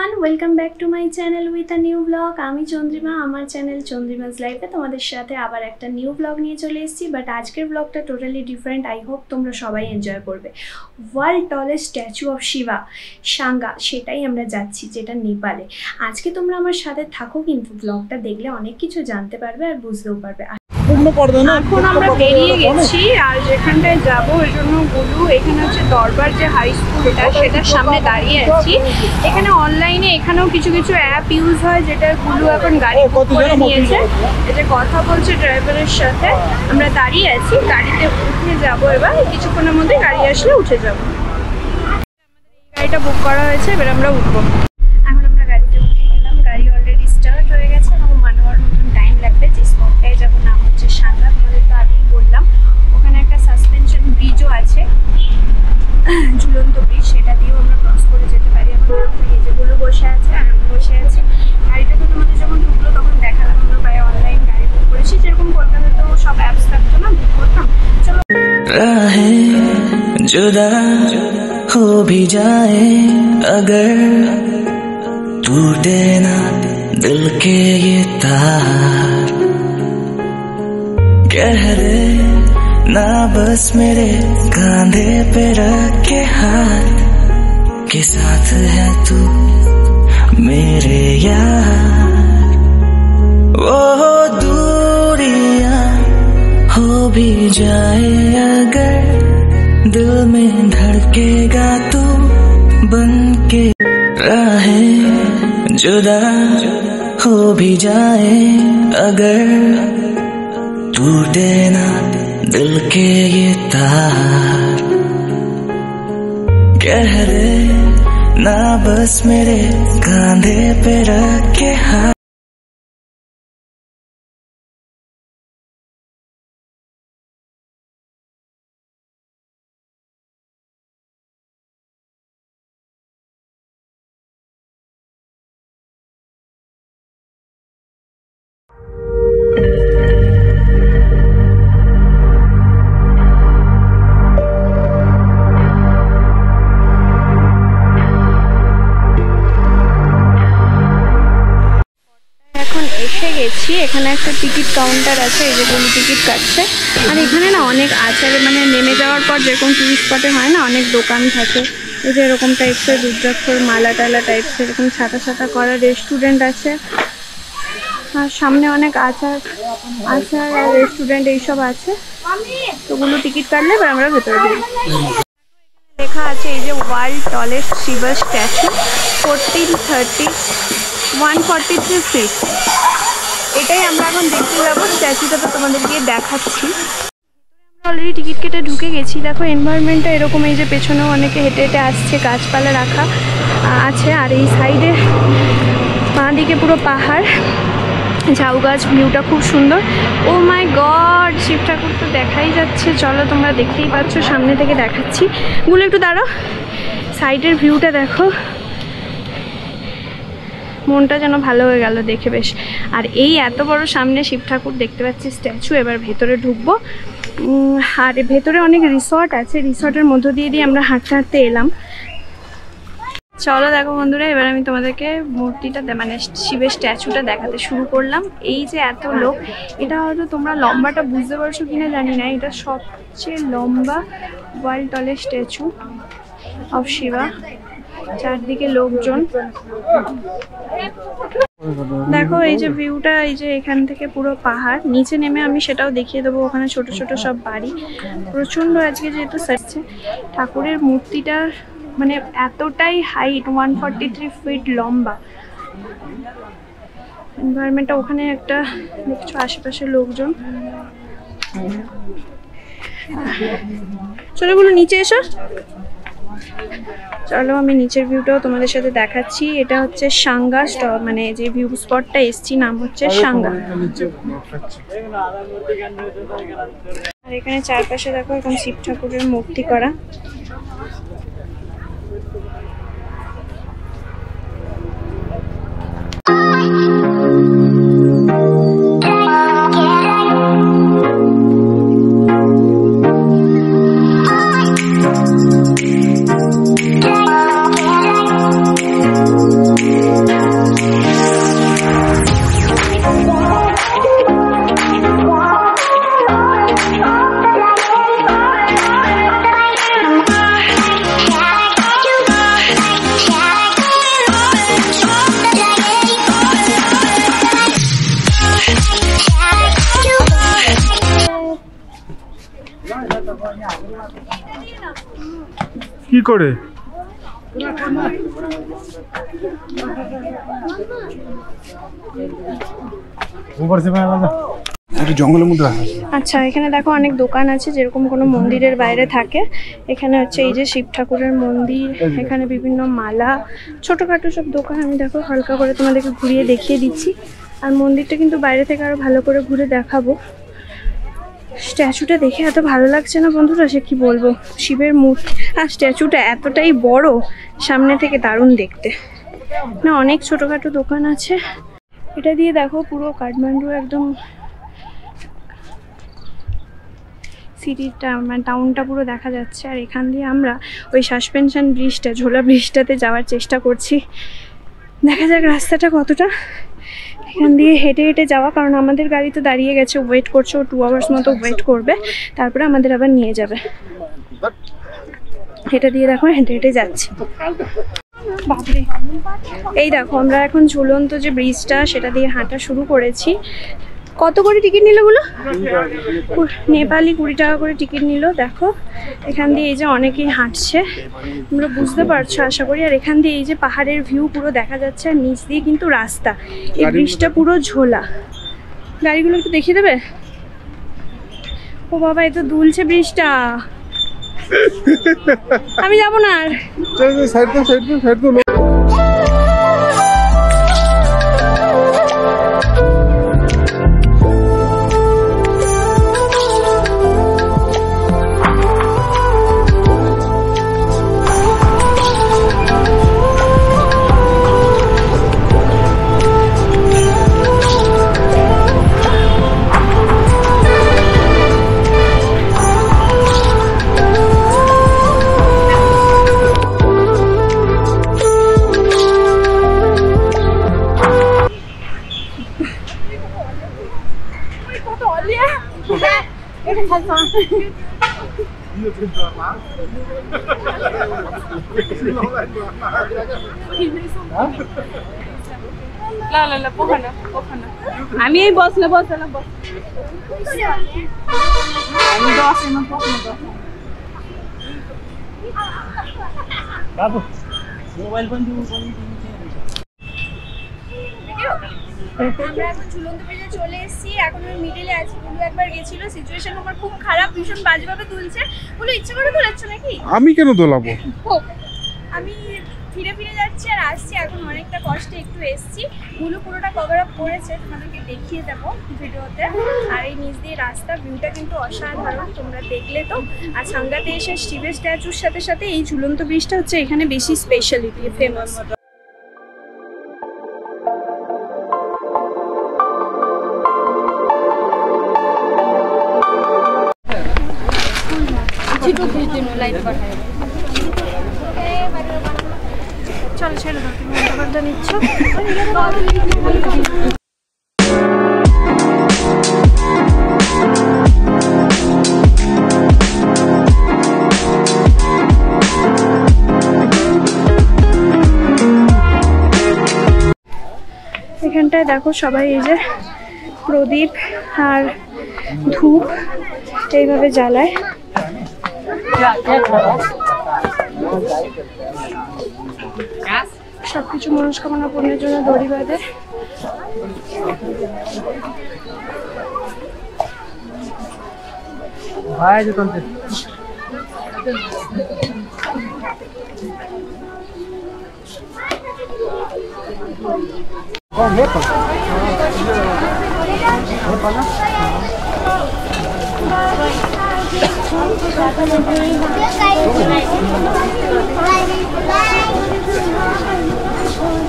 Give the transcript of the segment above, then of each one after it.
Everyone, welcome back to my channel with a new blog. আমি চন্দ্রিমা, আমার channel চন্দ্রিমাস লাইফে তোমাদের সাথে আবার একটা নিউ ব্লগ নিয়ে চলে এসেছি। বাট আজকের ব্লগটা টোটালি ডিফারেন্ট। আই হোপ তোমরা সবাই এনজয় করবে। World tallest statue of Shiva সাঙ্গা, সেটাই আমরা যাচ্ছি, যেটা নেপালে। আজকে তোমরা আমার সাথে থাকো, কিন্তু ব্লগটা দেখলে অনেক কিছু জানতে পারবে আর বুঝতেও পারবে। এখন আমরা বেরিয়ে গেছি, আর যেখানটায় যাবো ওই জন্য গুলু, এখানে হচ্ছে দরবার যে হাই স্কুলটা, সেটার সামনে দাঁড়িয়ে আছি। এখানে অনলাইনে এখানেও কিছু কিছু অ্যাপ ইউজ হয়, যেটা গুলু এখন গাড়ি বুক করে নিয়েছে। এটা কথা বলছে ড্রাইভারের সাথে, আমরা দাঁড়িয়ে আছি, গাড়িতে উঠে যাবো। এবার কিছুক্ষণের মধ্যে গাড়ি আসলে উঠে যাবো। গাড়িটা বুক করা হয়েছে, এবার আমরা উঠবো। এখন আমরা গাড়িতে উঠে গেলাম, গাড়ি অলরেডি স্টার্ট হয়ে গেছে। এবং মানোয়ার মতন টাইম লাগবে। যে স্পটটায় যাবো নাম হচ্ছে সাঙ্গা, তোমাদের তো আগেই বললাম। ওখানে একটা সাসপেনশন ব্রিজও আছে, ঝুলন্ত ব্রিজ, সেটা দিয়েও আমরা ক্রস করে যেতে পারি। এখন এই যেগুলো বসে আছে আর আমি বসে আছি। গাড়িটা তো তোমাদের যখন ঢুকলো তখন দেখালাম, আমরা প্রায় অনলাইন গাড়ি বুক করেছি, যেরকম কলকাতাতেও সব অ্যাপস থাকতো না, বুক করতাম। চলো। जुदा हो भी जाए अगर, टूटे ना दिल के ये तार, कह दे ना बस मेरे कांधे पे रख के हाथ, के साथ है तू मेरे यार। वो दूरियां हो भी जाए अगर, दिल में धड़केगा तू बन के। राहें जुदा हो भी जाए अगर, टूटे ना दिल के ये तार, कह दे ना बस मेरे कांधे पे रख के हाथ। এসে গেছি, এখানে একটা টিকিট কাউন্টার আছে, এই যেগুলো টিকিট কাটছে। আর এখানে না অনেক আচারে, মানে নেমে যাওয়ার পর যেরকম টুরিস্ট স্পটে হয় না, অনেক দোকান থাকে। এই যে এরকম টাইপসের রুদ্রাক্ষর মালা টালা টাইপসের এরকম ছাতা ছাতা করা রেস্টুরেন্ট আছে। আর সামনে অনেক আচার আর রেস্টুরেন্ট এইসব আছে। তোগুলো টিকিট কাটলে এবার আমরা ভেতরে যাই। লেখা আছে এই যে ওয়ার্ল্ড টলেস্ট শিবা স্ট্যাচু, 143 ফিট। এটাই আমরা এখন দেখতে যাবো। স্ট্যাচুটা তো তোমাদের গিয়ে দেখাচ্ছি। অলরেডি টিকিট কেটে ঢুকে গেছি। দেখো এনভায়রনমেন্টটা এরকম, এই যে পেছনেও অনেকে হেঁটে হেঁটে আসছে, গাছপালা রাখা আছে। আর এই সাইডে বাঁ দিকে পুরো পাহাড়, ঝাউ গাছ, ভিউটা খুব সুন্দর। ও মাই গড, শিব ঠাকুর তো দেখাই যাচ্ছে। চলো, তোমরা দেখতেই পাচ্ছ, সামনে থেকে দেখাচ্ছি। গুলো একটু দাঁড়াও, সাইডের ভিউটা দেখো, মনটা যেন ভালো হয়ে গেল দেখে বেশ। আর এই এত বড় সামনে শিব ঠাকুর দেখতে পাচ্ছি স্ট্যাচু। এবার ভেতরে ঢুকবো। আর ভেতরে অনেক রিসর্ট আছে, রিসর্টের মধ্য দিয়ে আমরা হাঁটতে হাঁটতে এলাম। চলো দেখো বন্ধুরা, এবার আমি তোমাদেরকে মূর্তিটা, মানে শিবের স্ট্যাচুটা দেখাতে শুরু করলাম। এই যে এত লোক, এটা হয়তো তোমরা লম্বাটা বুঝতে পারছো কিনা জানি না, এটা সবচেয়ে লম্বা world tallest statue of Shiva. চারদিকে লোকজন, দেখো এই যে ভিউটা, এই যে এখান থেকে পুরো পাহাড়। নিচে নেমে আমি সেটাও দেখিয়ে দেবো। ওখানে ছোট ছোট সব বাড়ি, প্রচন্ড আজকে যেহেতু সাজছে। ঠাকুরের মূর্তিটা মানে এতটাই হাইট, 143 ফিট লম্বা। এনভায়রনমেন্টটা ওখানে একটা দেখছো, আশেপাশে লোকজন। চলো বলো নিচে এসো। চলো আমি নিচের ভিউটাও তোমাদের সাথে দেখাচ্ছি। এটা হচ্ছে সাঙ্গা, মানে যে ভিউ স্পটটা এসছি নাম হচ্ছে সাঙ্গা। আর এখানে চারপাশে দেখো এখন শিব ঠাকুরের মূর্তি করা। কি করে? জঙ্গলের মধ্যে। আচ্ছা, এখানে দেখো অনেক দোকান আছে, যেরকম কোনো মন্দিরের বাইরে থাকে। এখানে হচ্ছে এই যে শিব ঠাকুরের মন্দির, এখানে বিভিন্ন মালা, ছোটখাটো সব দোকান। আমি দেখো হালকা করে তোমাদেরকে ঘুরিয়ে দেখিয়ে দিচ্ছি। আর মন্দিরটা কিন্তু বাইরে থেকে আরো ভালো করে ঘুরে দেখাবো। স্ট্যাচুটা দেখে এত ভালো লাগছে না বন্ধুরা, সে কি বলবো। শিবের মূর্তি আর স্ট্যাচুটা এতটাই বড়, সামনে থেকে দারুণ দেখতে না। অনেক ছোটখাটো দোকান আছে। এটা দিয়ে দেখো পুরো কাঠমান্ডু একদম সিটিটা, মানে টাউনটা পুরো দেখা যাচ্ছে। আর এখান দিয়ে আমরা ওই সাসপেনশন ব্রিজটা, ঝোলা ব্রিজটাতে যাওয়ার চেষ্টা করছি। দেখা যাক রাস্তাটা কতটা। এখান দিয়ে হেঁটে হেঁটে যাওয়া, কারণ আমাদের গাড়ি তো দাঁড়িয়ে গেছে, ওয়েট করছে। ও 2 আওয়ার্স মতো ওয়েট করবে, তারপরে আমাদের আবার নিয়ে যাবে। হেঁটে দিয়ে দেখো হেঁটে হেঁটে যাচ্ছি। বাপরে, এই দেখো আমরা এখন ঝুলন্ত যে ব্রিজটা, সেটা দিয়ে হাঁটা শুরু করেছি। কত করে টিকিট নিল গুলো? নেপালি 20 টাকা করে টিকিট নিল। দেখো এখান দিয়ে এই যে অনেকেই হাঁটছে, তোমরা বুঝতে পারছো আশা করি। আর এখান দিয়ে এই যে পাহাড়ের ভিউ পুরো দেখা যাচ্ছে, আর নিচ দিয়ে কিন্তু রাস্তা। এই ব্রিজটা পুরো ঝোলা। গাড়িগুলো একটু দেখিয়ে দেবে? ও বাবা, এ তো দুলছে ব্রিজটা। আমি যাবো না আর। আমি এই বসলে বসলাম। মোবাইল ফোন আমরা এখন ঝুলন্ত ব্রিজে চলে এসেছি। এখন আমি মিডিলে আছি। বলু একবার গেছিল, সিচুয়েশন আমার খুব খারাপ, ভীষণ বাজেভাবে তুলছে। বলু ইচ্ছে করে তোলাচ্ছ নাকি? আমি কেন দোলাবো? আমি ফিরে ফিরে যাচ্ছি আর আসছি। এখন অনেকটা কষ্টে একটু এসেছি। বুলু পুরোটা কভার আপ করেছে, তোমাদেরকে দেখিয়ে দেবো ভিডিওতে। আর এই নিচ দিয়ে রাস্তা, ভিউটা কিন্তু অসাধারণ, তোমরা দেখলে তো। আর সাঙ্গাতে এসে শিবের স্ট্যাচুর সাথে সাথে এই ঝুলন্ত ব্রিজটা হচ্ছে এখানে বেশি স্পেশালিটি, ফেমাস। চলো ছেড়ে দাও, তুমি খাবারটা নিচ্ছ। এখানটায় দেখো সবাই এই যে প্রদীপ আর ধূপ এইভাবে জ্বালায়। সবকিছু মনস্কামনা পূর্ণের জন্য দড়ি বাঁধে।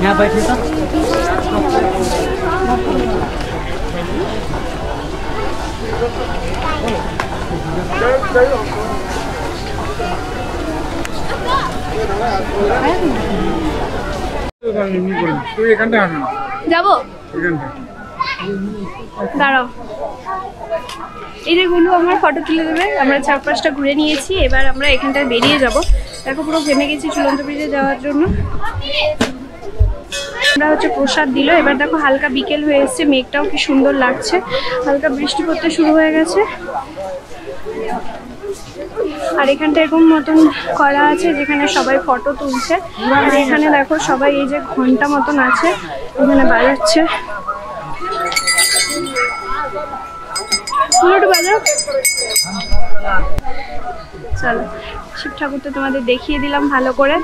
यहाँ बैठे तो যাবো, দাঁড়াও। এই যে গুলো আমার ফটো তুলে দেবে। আমরা 4-5টা ঘুরে নিয়েছি, এবার আমরা এখানটায় বেরিয়ে যাব। দেখো পুরো ঘেমে গেছি ঝুলন্ত ব্রিজে যাওয়ার জন্য। আমরা হচ্ছে প্রসাদ দিল। এবার দেখো হালকা বিকেল হয়ে এসছে, মেঘটাও কি সুন্দর লাগছে, হালকা বৃষ্টি পড়তে শুরু হয়ে গেছে। আর এখানটা এরকম মতন করা আছে যেখানে সবাই ফটো তুলছে। আর এখানে দেখো সবাই এই যে ঘন্টা মতন আছে এখানে বাজাচ্ছে। একটু বাজাও। চলো শিব ঠাকুর তো তোমাদের দেখিয়ে দিলাম ভালো করে।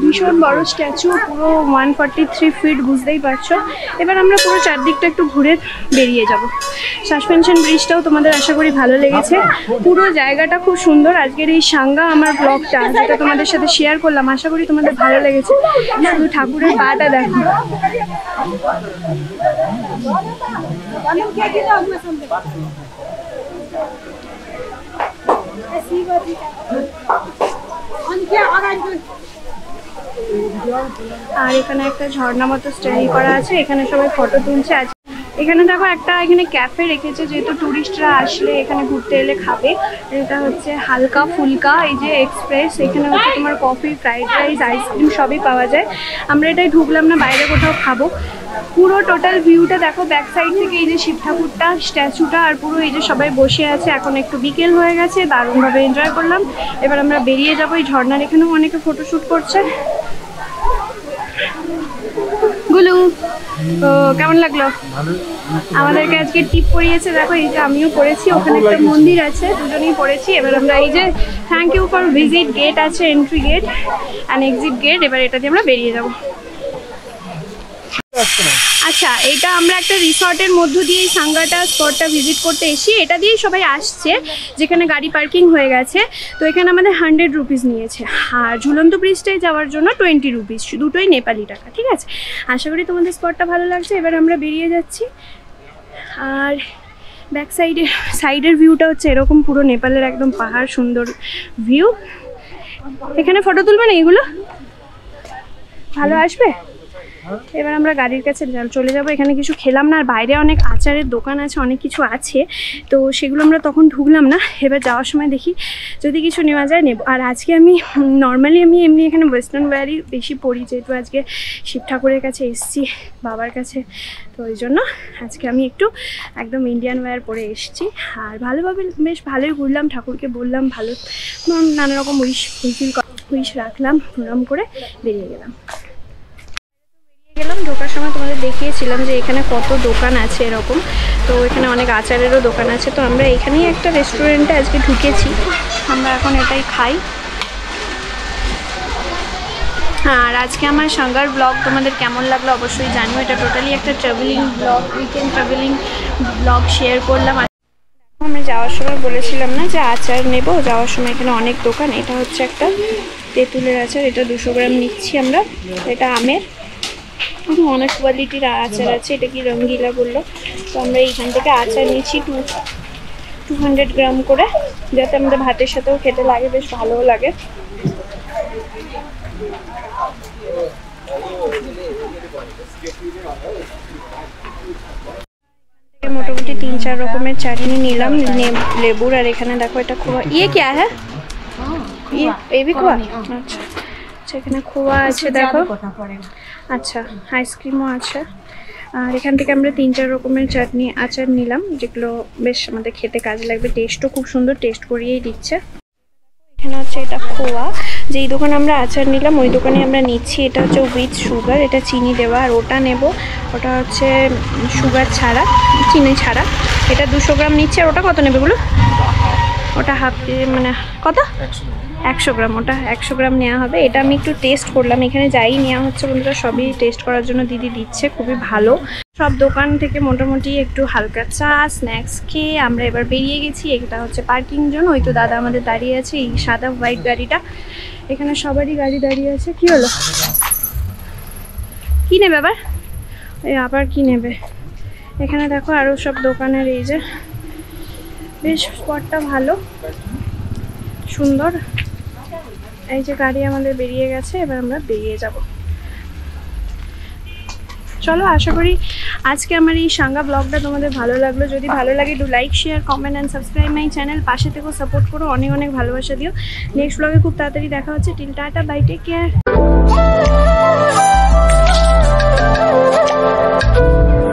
ভীষণ বড় স্ট্যাচু, পুরো 143 ফিট, বুঝতেই পারছো। এবার আমরা পুরো চারদিকটা একটু ঘুরে বেরিয়ে যাব। সাসপেনশন ব্রিজটাও তোমাদের আশা করি ভালো লেগেছে। পুরো জায়গাটা খুব সুন্দর। আজকের এই সাঙ্গা আমার ব্লগটা যেটা তোমাদের সাথে শেয়ার করলাম, আশা করি তোমাদের ভালো লেগেছে। শুধু ঠাকুরের পাটা দেখো। আর এখানে একটা ঝর্ণা মতো স্টাইল করা আছে, এখানে সবাই ফটো তুলছে। আজ এখানে দেখো একটা এখানে ক্যাফে রেখেছে, যেহেতু টুরিস্টরা আসলে এখানে ঘুরতে এলে খাবে। এটা হচ্ছে হালকা ফুলকা এই যে এক্সপ্রেস। এখানে হচ্ছে তোমার কফি, ফ্রাইড রাইস, আইসক্রিম সবই পাওয়া যায়। আমরা এটাই ঢুকলাম না, বাইরে কোথাও খাবো। পুরো টোটাল ভিউটা দেখো ব্যাক সাইড থেকে, এই যে শিব ঠাকুরটা, স্ট্যাচুটা, আর পুরো এই যে সবাই বসে আছে। এখন একটু বিকেল হয়ে গেছে, দারুণভাবে এনজয় করলাম। এবার আমরা বেরিয়ে যাবো। এই ঝর্ণার এখানেও অনেকে ফটোশ্যুট করছে। গুলু তো কেমন লাগলো? আমাদেরকে আজকে টিপ পরিয়েছে, দেখো এই যে আমিও পড়েছি। ওখানে একটা মন্দির আছে, দুজনেই পড়েছি। এবার আমরা এই যে thank you for visit gate আছে, entry gate and exit gate, এবার এটা দিয়ে আমরা বেরিয়ে যাব। আচ্ছা, এটা আমরা একটা রিসর্টের মধ্য দিয়ে এই সাঙ্গাটা স্পটটা ভিজিট করতে এসি। এটা দিয়েই সবাই আসছে, যেখানে গাড়ি পার্কিং হয়ে গেছে। তো এখানে আমাদের 100 রুপিস নিয়েছে। আর ঝুলন্ত ব্রিজটায় যাওয়ার জন্য 20 রুপিস, দুটোই নেপালি টাকা। ঠিক আছে, আশা করি তোমাদের স্পটটা ভালো লাগছে। এবার আমরা বেরিয়ে যাচ্ছি। আর ব্যাক সাইডের ভিউটা হচ্ছে এরকম, পুরো নেপালের একদম পাহাড়, সুন্দর ভিউ। এখানে ফটো তুলবে না, এগুলো ভালো আসবে। এবার আমরা গাড়ির কাছে চলে যাব। এখানে কিছু খেলাম না, আর বাইরে অনেক আচারের দোকান আছে, অনেক কিছু আছে, তো সেগুলো আমরা তখন ঢুকলাম না। এবার যাওয়ার সময় দেখি যদি কিছু নেওয়া যায় নেব। আর আজকে আমি নর্মালি এমনি এখানে ওয়েস্টার্ন ওয়্যারই বেশি পরি, যেহেতু আজকে শিব ঠাকুরের কাছে এসছি, বাবার কাছে, তো ওই জন্য আজকে আমি একটু একদম ইন্ডিয়ান ওয়্যার পরে এসেছি। আর ভালোভাবে বেশ ভালোই ঘুরলাম, ঠাকুরকে বললাম ভালো, নানা রকম উইশ রাখলাম, প্রণাম করে বেরিয়ে গেলাম। ঢোকার সময় তোমাদের দেখিয়েছিলাম যে এখানে কত দোকান আছে এরকম, তো এখানে অনেক আচারেরও দোকান আছে। তো আমরা এখানেই একটা রেস্টুরেন্টে আজকে ঢুকেছি, আমরা এখন এটাই খাই। আর আজকে আমার সাঙ্গার ব্লগ তোমাদের কেমন লাগলো অবশ্যই জানিও। এটা টোটালি একটা travelling blog, weekend travelling blog share করলাম। আমরা যাওয়ার সময় বলেছিলাম না যে আচার নেব, যাওয়ার সময় এখানে অনেক দোকান। এটা হচ্ছে একটা তেঁতুলের আচার, এটা 200 গ্রাম নিচ্ছি আমরা। এটা আমের, অনেক কোয়ালিটির আচার আছে। এটা কি রঙ্গিলা বললো, তো আমরা এইখান থেকে আচার নিচ্ছি 200 গ্রাম করে, যাতে আমাদের ভাতের সাথেও খেতে লাগে, বেশ ভালোও লাগে। মোটামুটি 3-4 রকমের চাটনি নিলাম লেবুর। আর এখানে দেখো এটা খোয়া, ইয়ে क्या है, ये भी খোয়া। আচ্ছা, এখানে খোয়া আছে দেখো। আচ্ছা, আইসক্রিমও আছে। আর এখান থেকে আমরা 3-4 রকমের আচার নিলাম, যেগুলো বেশ আমাদের খেতে কাজে লাগবে। টেস্টও খুব সুন্দর, টেস্ট করিয়েই দিচ্ছে। এখানে হচ্ছে এটা খোয়া, যেই দোকানে আমরা আচার নিলাম ওই দোকানে আমরা নিচ্ছি। এটা হচ্ছে উইথ সুগার, এটা চিনি দেওয়া। আর ওটা নেব, ওটা হচ্ছে সুগার ছাড়া, চিনি ছাড়া। এটা 200 গ্রাম নিচ্ছে। আর ওটা কত নেবে বলো? ওটা হাফ, মানে কত? 100 গ্রাম। ওটা 100 গ্রাম নেওয়া হবে। এটা আমি একটু টেস্ট করলাম। এখানে যাই নেওয়া হচ্ছে বন্ধুরা, সবই টেস্ট করার জন্য দিদি দিচ্ছে, খুবই ভালো। সব দোকান থেকে মোটামুটি একটু হালকা চা স্ন্যাক্স খেয়ে আমরা এবার বেরিয়ে গেছি। এটা হচ্ছে পার্কিং জোন। ওই তো দাদা আমাদের দাঁড়িয়ে আছে, এই সাদা হোয়াইট গাড়িটা। এখানে সবারই গাড়ি দাঁড়িয়ে আছে। কি হলো, কি নেবে আবার? আবার কি নেবে? এখানে দেখো আরও সব দোকানের, এই যে বেশ স্পটটা ভালো সুন্দর। এই যে গাড়ি আমাদের বেরিয়ে গেছে, এবার আমরা বেরিয়ে যাব। চলো, আশা করি আজকে আমার এই সাঙ্গা ব্লগটা তোমাদের ভালো লাগলো। যদি ভালো লাগে do like, share, comment and subscribe my channel. পাশে থেকেও সাপোর্ট করো, অনেক অনেক ভালোবাসা দিও। নেক্সট ব্লগে খুব তাড়াতাড়ি দেখা হচ্ছে। Till tata, bye, take care.